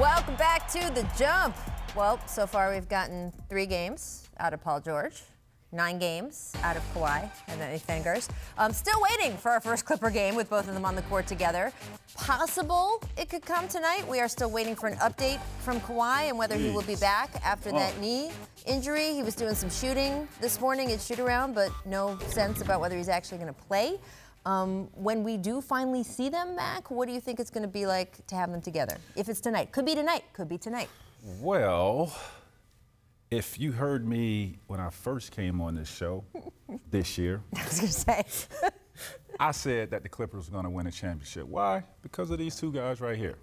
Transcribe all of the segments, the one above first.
Welcome back to The Jump. Well, so far we've gotten 3 games out of Paul George, 9 games out of Kawhi and the Fingers. Still waiting for our first Clipper game with both of them on the court together. Possible it could come tonight. We are still waiting for an update from Kawhi and whether he will be back after that knee injury. He was doing some shooting this morning at shoot-around, but no sense about whether he's actually going to play. When we do finally see them back, what do you think it's going to be like to have them together? If it's tonight. Could be tonight. Could be tonight. Well, if you heard me when I first came on this show this year, I was going to say. I said that the Clippers were going to win a championship. Why? Because of these 2 guys right here,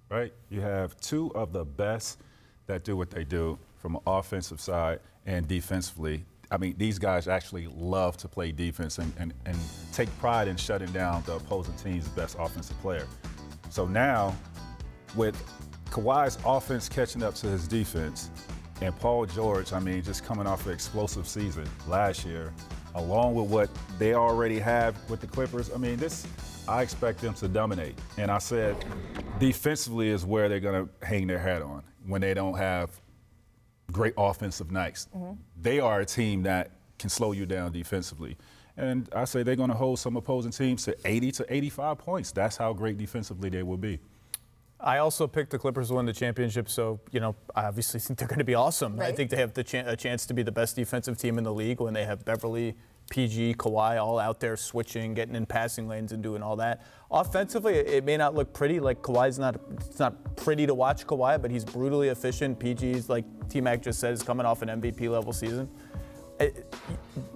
right? You have 2 of the best that do what they do from an offensive side and defensively. I mean, these guys actually love to play defense and take pride in shutting down the opposing team's best offensive player. So now, with Kawhi's offense catching up to his defense, and Paul George, I mean, just coming off an explosive season last year, along with what they already have with the Clippers, I mean, I expect them to dominate. And I said defensively is where they're going to hang their hat on when they don't have great offensive nights. They are a team that can slow you down defensively. And I say they're going to hold some opposing teams to 80 to 85 points. That's how great defensively they will be. I also picked the Clippers to win the championship, so, you know, I obviously think they're going to be awesome. Right? I think they have a chance to be the best defensive team in the league when they have Beverly, PG, Kawhi all out there switching, getting in passing lanes and doing all that. Offensively, it may not look pretty. Like Kawhi's it's not pretty to watch Kawhi, but he's brutally efficient. PG's, like T-Mac just said, is coming off an MVP level season.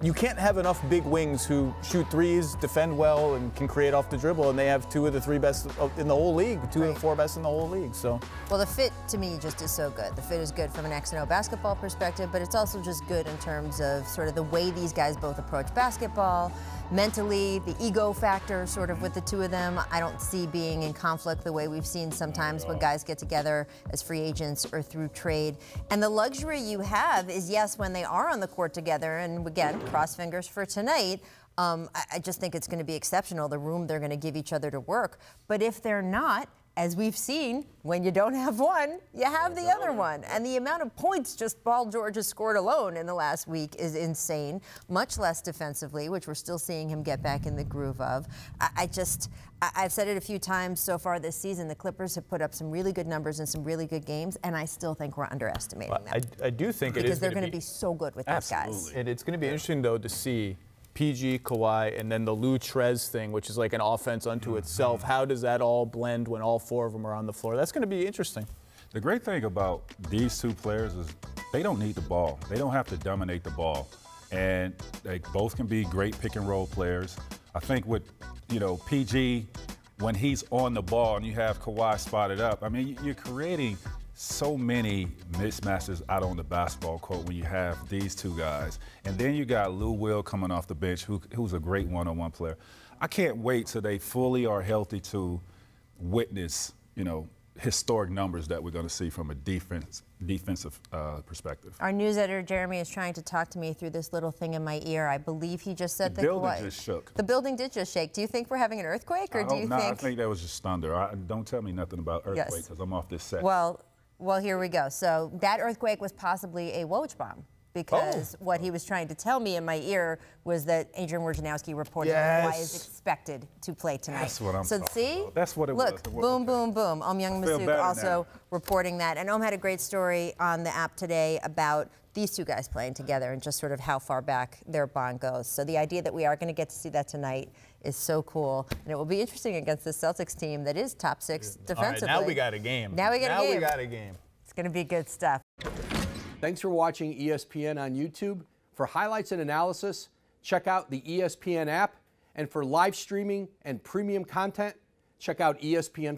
You can't have enough big wings who shoot threes, defend well, and can create off the dribble, and they have 2 of the 3 best in the whole league, 2 of the 4 best in the whole league. So, well, the fit to me just is so good. The fit is good from an X&O basketball perspective, but it's also just good in terms of sort of the way these guys both approach basketball, mentally, the ego factor sort of with the 2 of them. I don't see being in conflict the way we've seen sometimes when guys get together as free agents or through trade. And the luxury you have is, yes, when they are on the court together, and again, cross fingers for tonight, I just think it's going to be exceptional, the room they're going to give each other to work. But if they're not, as we've seen, when you don't have one, you have the other one. And the amount of points just Paul George has scored alone in the last week is insane, much less defensively, which we're still seeing him get back in the groove of. I've said it a few times so far this season, the Clippers have put up some really good numbers and some really good games, and I still think we're underestimating them. I do think it is because they're going to be so good with these guys. And it's going to be interesting, though, to see PG, Kawhi, and then the Lou Trez thing, which is like an offense unto itself. How does that all blend when all 4 of them are on the floor? That's going to be interesting. The great thing about these 2 players is they don't need the ball. They don't have to dominate the ball. And they both can be great pick-and-roll players. I think with, you know, PG, when he's on the ball and you have Kawhi spotted up, I mean, you're creating so many mismatches out on the basketball court when you have these 2 guys. And then you got Lou Will coming off the bench, who's a great one-on-one player. I can't wait till they fully are healthy to witness, you know, historic numbers that we're going to see from a defensive perspective. Our news editor, Jeremy, is trying to talk to me through this little thing in my ear. I believe he just said the building just shook. The building did just shake. Do you think we're having an earthquake, or do you think? I think that was just thunder. Don't tell me nothing about earthquake because I'm off this set. Well, here we go. So that earthquake was possibly a Woj bomb, because what he was trying to tell me in my ear was that Adrian Wojnarowski reported that Kawhi is expected to play tonight. That's what I'm talking about. That's what it was. Look, boom, boom, boom. Ohm Youngmisuk also reporting that. And Ohm had a great story on the app today about these 2 guys playing together and just sort of how far back their bond goes. So the idea that we are going to get to see that tonight is so cool. And it will be interesting against the Celtics team that is top 6 defensively. All right, now we got a game. Now we got a game. It's going to be good stuff. Thanks for watching ESPN on YouTube. For highlights and analysis, check out the ESPN app. And for live streaming and premium content, check out ESPN+.